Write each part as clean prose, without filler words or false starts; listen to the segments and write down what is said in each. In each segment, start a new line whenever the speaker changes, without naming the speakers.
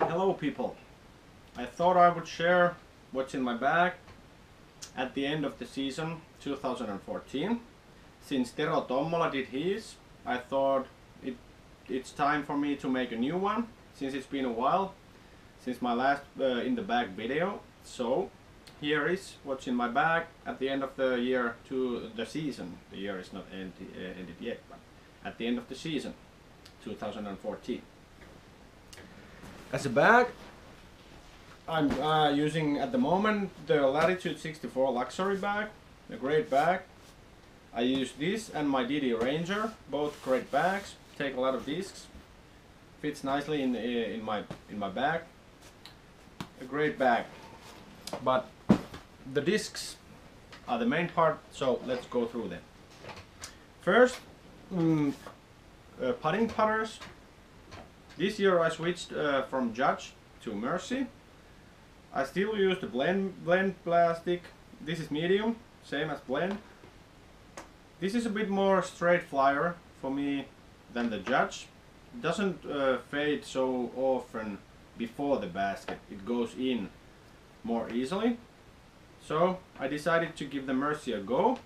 Hello people. I thought I would share what's in my bag at the end of the season 2014. Since Tero Tommola did his, I thought it's time for me to make a new one, since it's been a while since my last in the bag video. So here is what's in my bag at the end of the year to the season. The year is not ended yet, but at the end of the season 2014. As a bag, I'm using at the moment the Latitude 64 luxury bag, a great bag. I use this and my DD Ranger, both great bags. Take a lot of discs, fits nicely in my bag. A great bag, but the discs are the main part, so let's go through them. First, putting putters. This year I switched from Judge to Mercy. I still use the blend plastic. This is medium, same as blend. This is a bit more straight flyer for me than the Judge. It doesn't fade so often before the basket. It goes in more easily. So I decided to give the Mercy a go,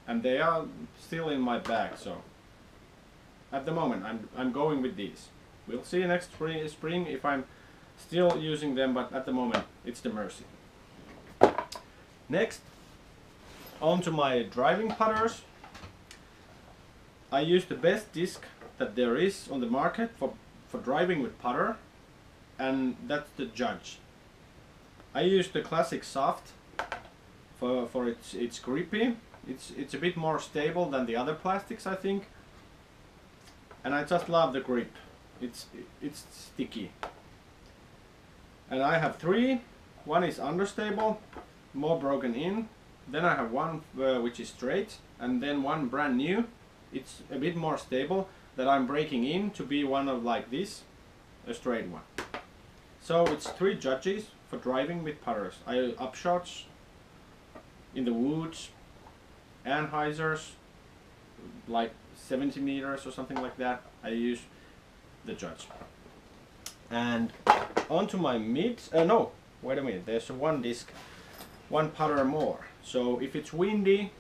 and they are still in my bag. So at the moment I'm going with these. We'll see next spring if I'm still using them, but at the moment it's the Mercy. Next, on to my driving putters. I use the best disc that there is on the market for driving with putter, and that's the Judge. I use the classic soft for its grippy. It's a bit more stable than the other plastics, I think, and I just love the grip. It's sticky. And I have three. One is understable, more broken in. Then I have one which is straight, and then one brand new. It's a bit more stable, that I'm breaking in to be one of like this, a straight one. So it's three Judges for driving with putters. I upshots in the woods, Anheuser's, like 70 meters or something like that. I use the Judge. And onto my mids. No, wait a minute. There's one disc, one putter more. So if it's windy,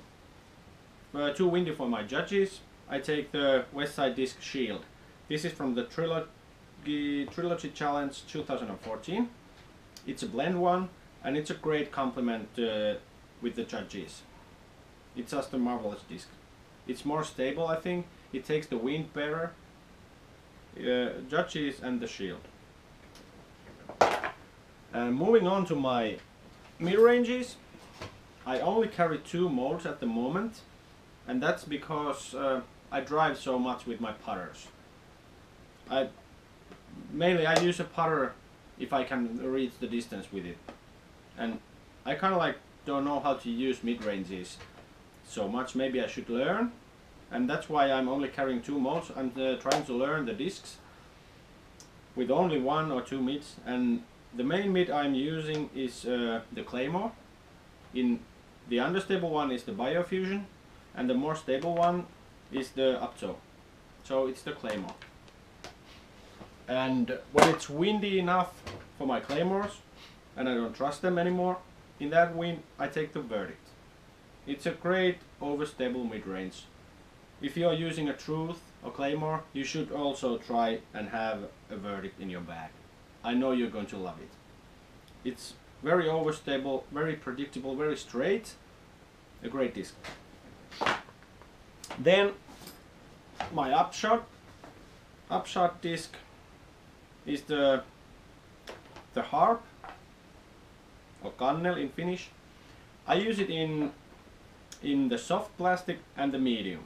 too windy for my Judges, I take the Westside Disc Shield. This is from the Trilogy Challenge 2014. It's a blend one, and it's a great complement with the Judges. It's just a marvelous disc. It's more stable, I think. It takes the wind better. Judges and the Shield. Moving on to my mid-ranges. I only carry two molds at the moment, and that's because I drive so much with my putters. Mainly I use a putter if I can reach the distance with it, and I kind of like don't know how to use mid-ranges so much. Maybe I should learn, and that's why I'm only carrying two molds. I'm trying to learn the discs with only one or two mids, and the main mid I'm using is the Claymore. In the understable one is the Biofusion, and the more stable one is the Uptoe. So it's the Claymore. And when it's windy enough for my Claymores, and I don't trust them anymore, in that wind I take the Verdict. It's a great overstable mid-range. If you're using a Truth or Claymore, you should also try and have a Verdict in your bag. I know you're going to love it. It's very overstable, very predictable, very straight. A great disc. Then my upshot disc is the Harp, or Kannel in Finnish. I use it in the soft plastic and the medium.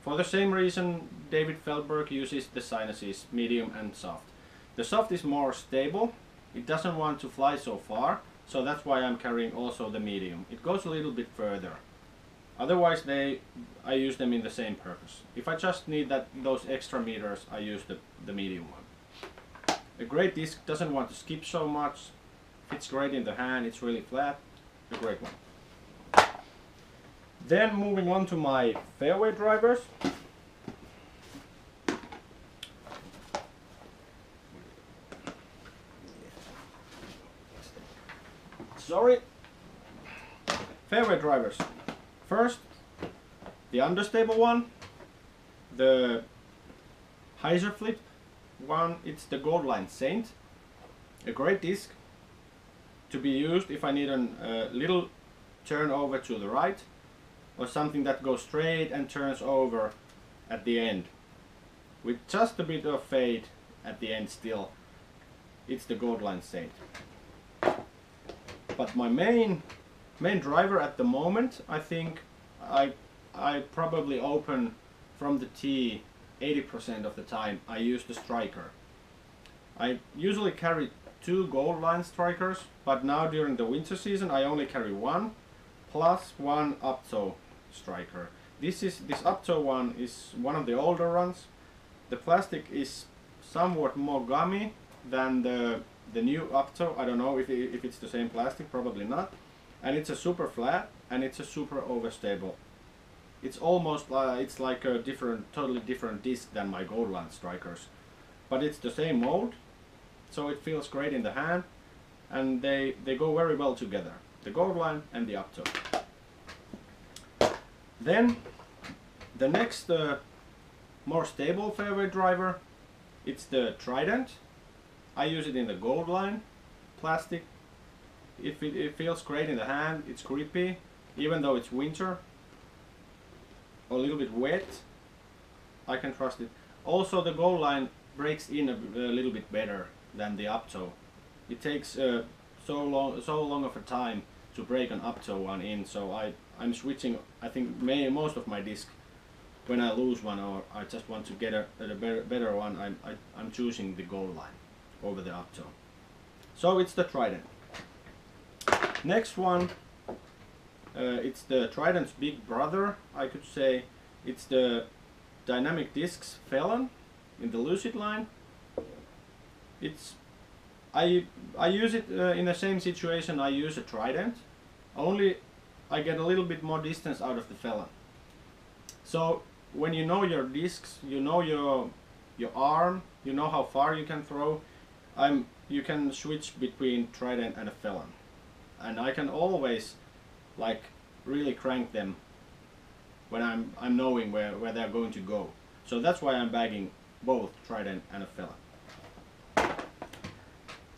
For the same reason David Feldberg uses the Sinuses, medium and soft. The soft is more stable. It doesn't want to fly so far, so that's why I'm carrying also the medium. It goes a little bit further. Otherwise I use them in the same purpose. If I just need those extra meters, I use the medium one. A great disc, doesn't want to skip so much, fits great in the hand, it's really flat. A great one. Then moving on to my Fairway Drivers. Sorry. Fairway drivers. First, the understable one, the hyzer flip one, it's the Goldline Saint. A great disc to be used if I need a little turn over to the right or something that goes straight and turns over at the end with just a bit of fade at the end still. It's the Goldline Saint. But my main driver at the moment, I think I probably open from the tee 80% of the time. I use the striker. I usually carry 2 Goldline strikers, but now during the winter season I only carry 1 plus 1 uptoe striker. This uptoe one is one of the older ones. The plastic is somewhat more gummy than the new uptoe. I don't know if it's the same plastic, probably not. And it's a super flat and it's a super overstable. It's almost it's like a totally different disc than my Goldline strikers, but it's the same mold, so it feels great in the hand, and they go very well together, the Goldline and the uptoe. Then the next more stable fairway driver, it's the Trident. I use it in the Goldline plastic. It feels great in the hand. It's grippy, even though it's winter, a little bit wet. I can trust it. Also, the Goldline breaks in a little bit better than the uptoe. It takes so long of a time to break an uptoe one in, so I'm switching. I think most of my disc, when I lose one or I just want to get a better one, I'm choosing the Goldline over the uptoe. So it's the Trident. Next one, it's the Trident's big brother, I could say. It's the Dynamic Discs Felon in the Lucid line. I use it in the same situation I use a Trident, only I get a little bit more distance out of the Felon. So when you know your discs, you know your arm, you know how far you can throw, you can switch between Trident and a Felon. And I can always like really crank them when I'm knowing where they're going to go. So that's why I'm bagging both Trident and a Felon.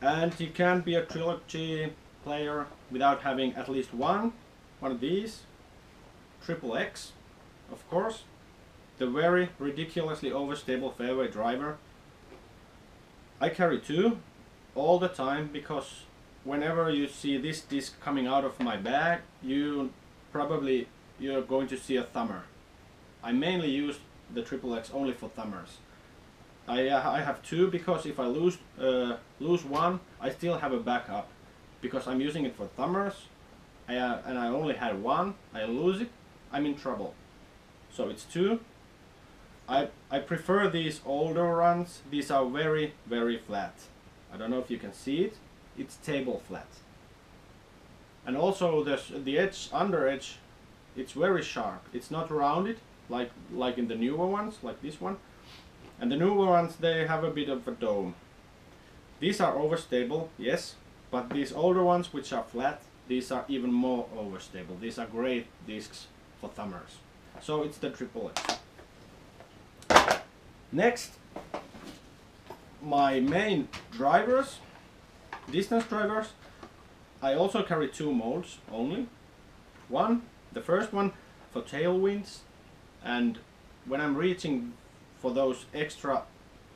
And you can't be a trilogy player without having at least one of these. Triple X, of course. The very ridiculously overstable fairway driver. I carry 2 all the time because whenever you see this disc coming out of my bag, you're going to see a thumber. I mainly use the Triple X only for thumbers. I have 2 because if I lose one, I still have a backup, because I'm using it for thumbers, and I only had 1. I lose it, I'm in trouble. So it's 2. I prefer these older runs. These are very, very flat. I don't know if you can see it. It's table flat. And also the edge, under edge, it's very sharp. It's not rounded like in the newer ones, like this one. And the newer ones, they have a bit of a dome. These are overstable, yes, but these older ones, which are flat, these are even more overstable. These are great discs for thumbers. So it's the Triple X. Next, my main drivers, distance drivers. I also carry 2 molds only. The first one for tailwinds, and when I'm reaching for those extra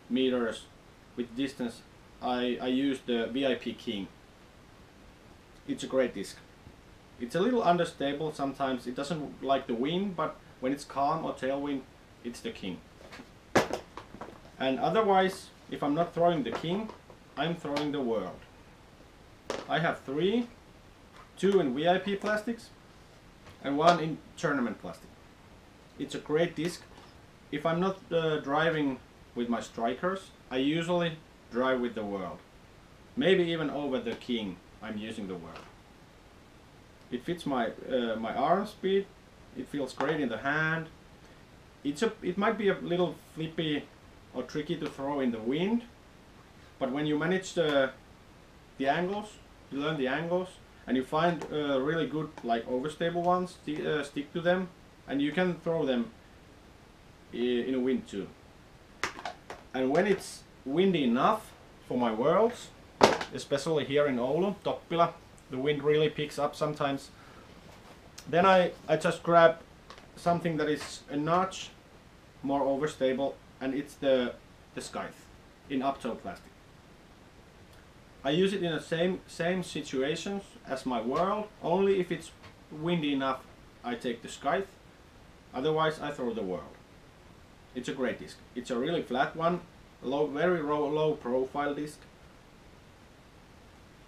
meters with distance, I use the VIP King. It's a great disc. It's a little understable sometimes. It doesn't like the wind, but when it's calm or tailwind, it's the King. And otherwise, if I'm not throwing the King, I'm throwing the World. I have 3, 2 in VIP plastics and 1 in tournament plastic. It's a great disc. If I'm not driving with my strikers, I usually drive with the World. Maybe even over the King, I'm using the World. It fits my arm speed. It feels great in the hand. It might be a little flippy or tricky to throw in the wind, but when you manage the angles, you learn the angles, and you find really good like overstable ones, stick to them, and you can throw them in a wind too. And when it's windy enough for my whirls, especially here in Oulu, Toppila, the wind really picks up sometimes, then I just grab something that is a notch more overstable, and it's the scythe in uptoe plastic. I use it in the same situations as my whirl, only if it's windy enough I take the scythe, otherwise I throw the whirl. It's a great disc. It's a really flat one, very low profile disc.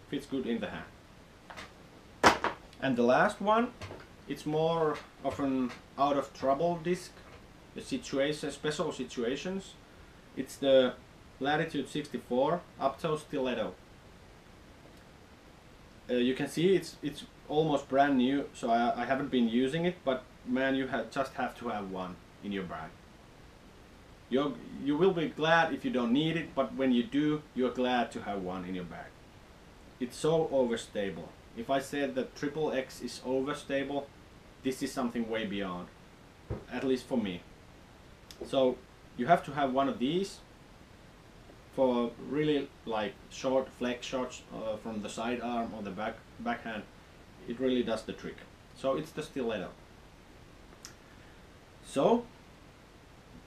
Fits good in the hand. And the last one, it's more of an out of trouble disc, the situation, special situations. It's the Latitude 64 Uptoe Stiletto. You can see it's almost brand new, so I haven't been using it, but man, you just have to have one in your bag. You will be glad if you don't need it, but when you do, you're glad to have one in your bag. It's so overstable. If I said that XXX is overstable, this is something way beyond, at least for me. So you have to have one of these for really like short flex shots from the sidearm or the backhand. It really does the trick. So it's the Stiletto. So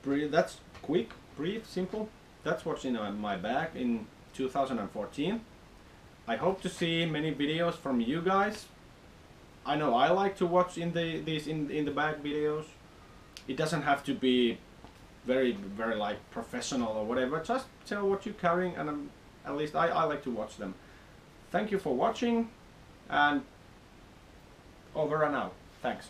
that's quick, brief, simple. That's what's in my bag in 2014. I hope to see many videos from you guys. I know I like to watch these in the bag videos. It doesn't have to be very like professional or whatever. Just tell what you're carrying, and at least I like to watch them. Thank you for watching, and over and out. Thanks.